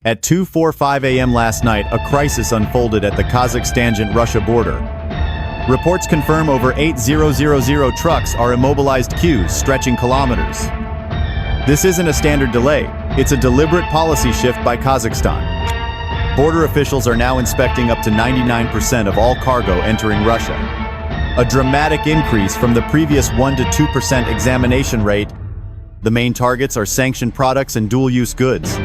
At 2:45 a.m. last night, a crisis unfolded at the Kazakhstan-Russia border. Reports confirm over 8,000 trucks are immobilized queues stretching kilometers. This isn't a standard delay, it's a deliberate policy shift by Kazakhstan. Border officials are now inspecting up to 99% of all cargo entering Russia. A dramatic increase from the previous 1 to 2% examination rate. The main targets are sanctioned products and dual-use goods.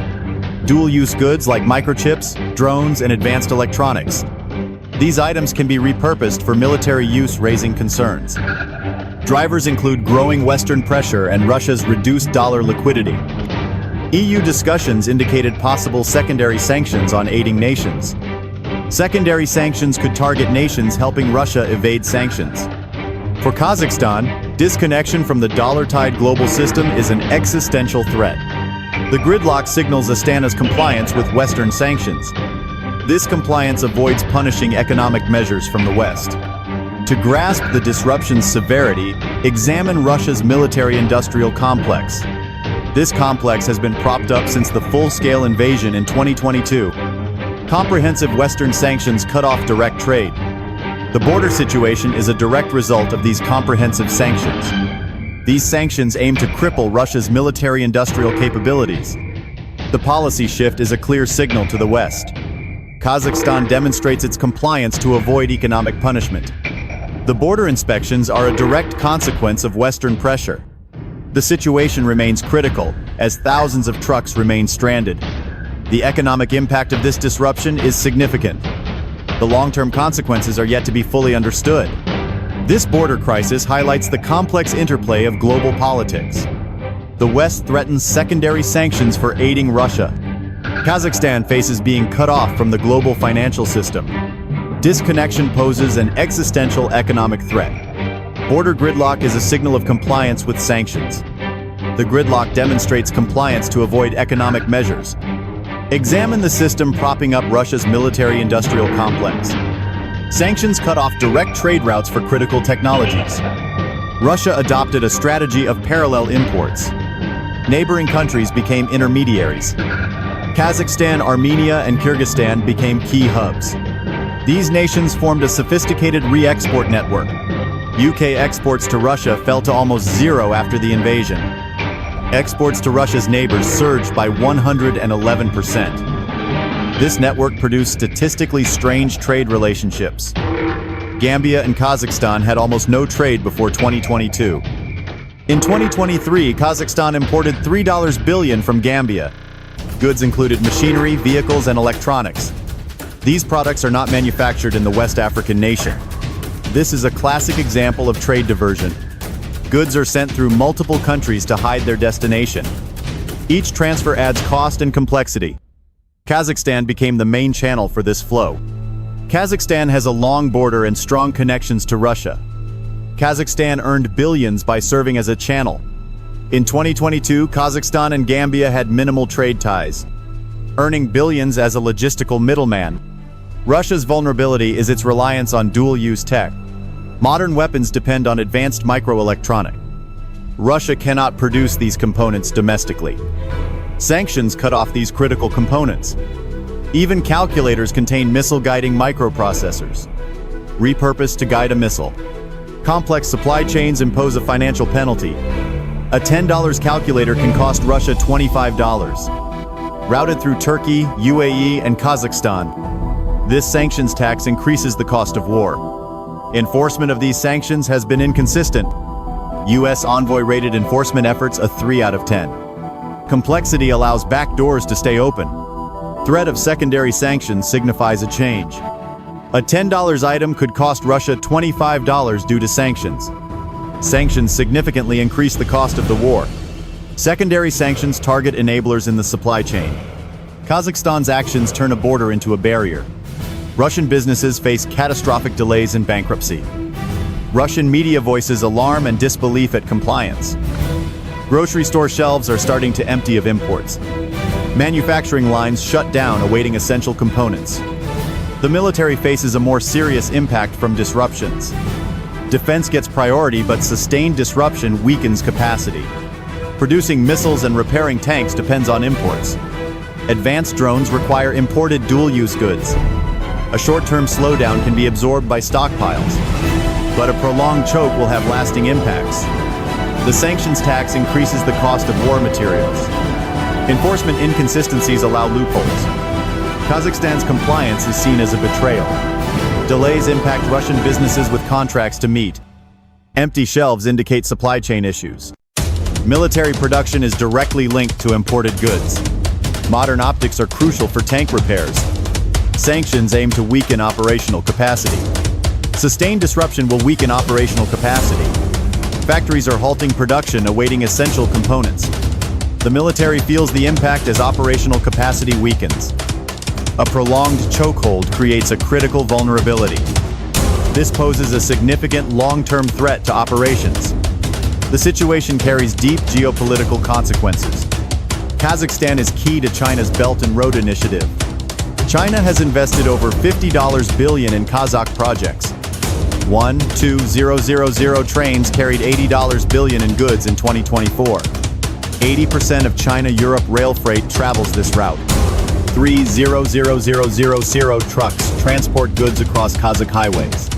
Dual-use goods like microchips, drones, and advanced electronics. These items can be repurposed for military use, raising concerns. Drivers include growing Western pressure and Russia's reduced dollar liquidity. EU discussions indicated possible secondary sanctions on aiding nations. Secondary sanctions could target nations helping Russia evade sanctions. For Kazakhstan, disconnection from the dollar-tied global system is an existential threat. The gridlock signals Astana's compliance with Western sanctions. This compliance avoids punishing economic measures from the West. To grasp the disruption's severity, examine Russia's military-industrial complex. This complex has been propped up since the full-scale invasion in 2022. Comprehensive Western sanctions cut off direct trade. The border situation is a direct result of these comprehensive sanctions. These sanctions aim to cripple Russia's military-industrial capabilities. The policy shift is a clear signal to the West. Kazakhstan demonstrates its compliance to avoid economic punishment. The border inspections are a direct consequence of Western pressure. The situation remains critical, as thousands of trucks remain stranded. The economic impact of this disruption is significant. The long-term consequences are yet to be fully understood. This border crisis highlights the complex interplay of global politics. The West threatens secondary sanctions for aiding Russia. Kazakhstan faces being cut off from the global financial system. Disconnection poses an existential economic threat. Border gridlock is a signal of compliance with sanctions. The gridlock demonstrates compliance to avoid economic measures. Examine the system propping up Russia's military-industrial complex. Sanctions cut off direct trade routes for critical technologies. Russia adopted a strategy of parallel imports. Neighboring countries became intermediaries. Kazakhstan, Armenia, and Kyrgyzstan became key hubs. These nations formed a sophisticated re-export network. UK exports to Russia fell to almost zero after the invasion. Exports to Russia's neighbors surged by 111%. This network produced statistically strange trade relationships. Gambia and Kazakhstan had almost no trade before 2022. In 2023, Kazakhstan imported $3 billion from Gambia. Goods included machinery, vehicles, and electronics. These products are not manufactured in the West African nation. This is a classic example of trade diversion. Goods are sent through multiple countries to hide their destination. Each transfer adds cost and complexity. Kazakhstan became the main channel for this flow. Kazakhstan has a long border and strong connections to Russia. Kazakhstan earned billions by serving as a channel. In 2022, Kazakhstan and Gambia had minimal trade ties, earning billions as a logistical middleman. Russia's vulnerability is its reliance on dual-use tech. Modern weapons depend on advanced microelectronics. Russia cannot produce these components domestically. Sanctions cut off these critical components. Even calculators contain missile-guiding microprocessors, repurposed to guide a missile. Complex supply chains impose a financial penalty. A $10 calculator can cost Russia $25. Routed through Turkey, UAE, and Kazakhstan, this sanctions tax increases the cost of war. Enforcement of these sanctions has been inconsistent. U.S. envoy-rated enforcement efforts a 3 out of 10. Complexity allows back doors to stay open. Threat of secondary sanctions signifies a change. A $10 item could cost Russia $25 due to sanctions. Sanctions significantly increase the cost of the war. Secondary sanctions target enablers in the supply chain. Kazakhstan's actions turn a border into a barrier. Russian businesses face catastrophic delays and bankruptcy. Russian media voices alarm and disbelief at compliance. Grocery store shelves are starting to empty of imports. Manufacturing lines shut down awaiting essential components. The military faces a more serious impact from disruptions. Defense gets priority, but sustained disruption weakens capacity. Producing missiles and repairing tanks depends on imports. Advanced drones require imported dual-use goods. A short-term slowdown can be absorbed by stockpiles, but a prolonged choke will have lasting impacts. The sanctions tax increases the cost of war materials. Enforcement inconsistencies allow loopholes. Kazakhstan's compliance is seen as a betrayal. Delays impact Russian businesses with contracts to meet. Empty shelves indicate supply chain issues. Military production is directly linked to imported goods. Modern optics are crucial for tank repairs. Sanctions aim to weaken operational capacity. Sustained disruption will weaken operational capacity. Factories are halting production, awaiting essential components. The military feels the impact as operational capacity weakens. A prolonged chokehold creates a critical vulnerability. This poses a significant long-term threat to operations. The situation carries deep geopolitical consequences. Kazakhstan is key to China's Belt and Road Initiative. China has invested over $50 billion in Kazakh projects. 1-2-0-0-0 trains carried $80 billion in goods in 2024. 80% of China-Europe rail freight travels this route. 3-0-0-0-0-0 trucks transport goods across Kazakh highways.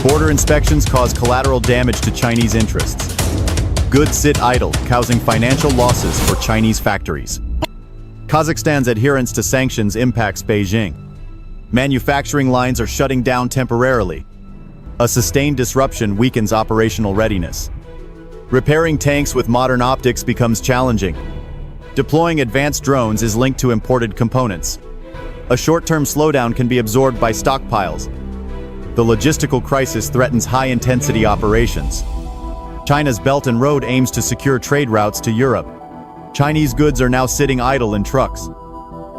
Border inspections cause collateral damage to Chinese interests. Goods sit idle, causing financial losses for Chinese factories. Kazakhstan's adherence to sanctions impacts Beijing. Manufacturing lines are shutting down temporarily. A sustained disruption weakens operational readiness. Repairing tanks with modern optics becomes challenging. Deploying advanced drones is linked to imported components. A short-term slowdown can be absorbed by stockpiles. The logistical crisis threatens high-intensity operations. China's Belt and Road aims to secure trade routes to Europe. Chinese goods are now sitting idle in trucks.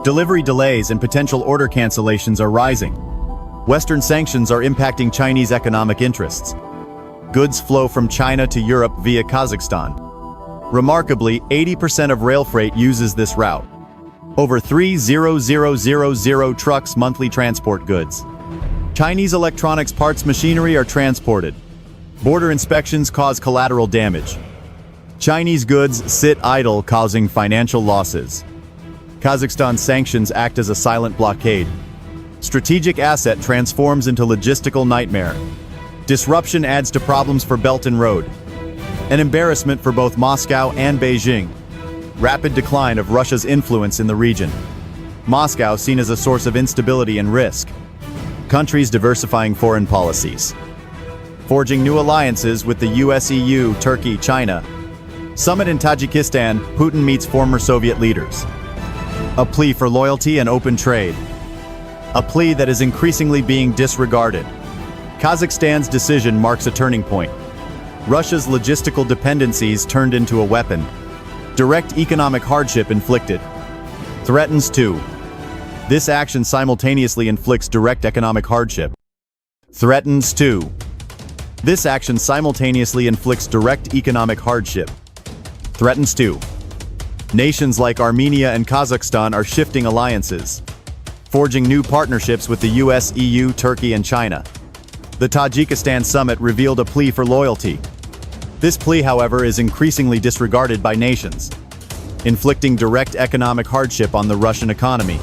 Delivery delays and potential order cancellations are rising. Western sanctions are impacting Chinese economic interests. Goods flow from China to Europe via Kazakhstan. Remarkably, 80% of rail freight uses this route. Over 3,000 trucks monthly transport goods. Chinese electronics parts machinery are transported. Border inspections cause collateral damage. Chinese goods sit idle, causing financial losses. Kazakhstan's sanctions act as a silent blockade. Strategic asset transforms into logistical nightmare. Disruption adds to problems for Belt and Road. An embarrassment for both Moscow and Beijing. Rapid decline of Russia's influence in the region. Moscow seen as a source of instability and risk. Countries diversifying foreign policies. Forging new alliances with the US, EU, Turkey, China. Summit in Tajikistan, Putin meets former Soviet leaders. A plea for loyalty and open trade. A plea that is increasingly being disregarded. Kazakhstan's decision marks a turning point. Russia's logistical dependencies turned into a weapon. Direct economic hardship inflicted. Threatens to. This action simultaneously inflicts direct economic hardship. Threatens to. This action simultaneously inflicts direct economic hardship. Threatens to. Nations like Armenia and Kazakhstan are shifting alliances. Forging new partnerships with the US, EU, Turkey, and China. The Tajikistan summit revealed a plea for loyalty. This plea, however, is increasingly disregarded by nations, inflicting direct economic hardship on the Russian economy,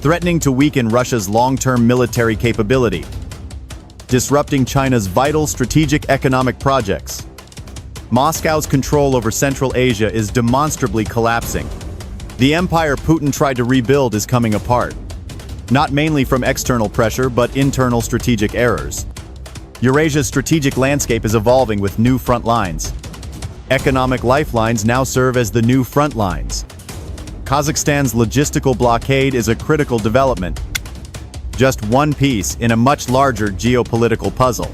threatening to weaken Russia's long-term military capability, disrupting China's vital strategic economic projects. Moscow's control over Central Asia is demonstrably collapsing. The empire Putin tried to rebuild is coming apart, not mainly from external pressure but internal strategic errors. Eurasia's strategic landscape is evolving with new front lines. Economic lifelines now serve as the new front lines. Kazakhstan's logistical blockade is a critical development, just one piece in a much larger geopolitical puzzle.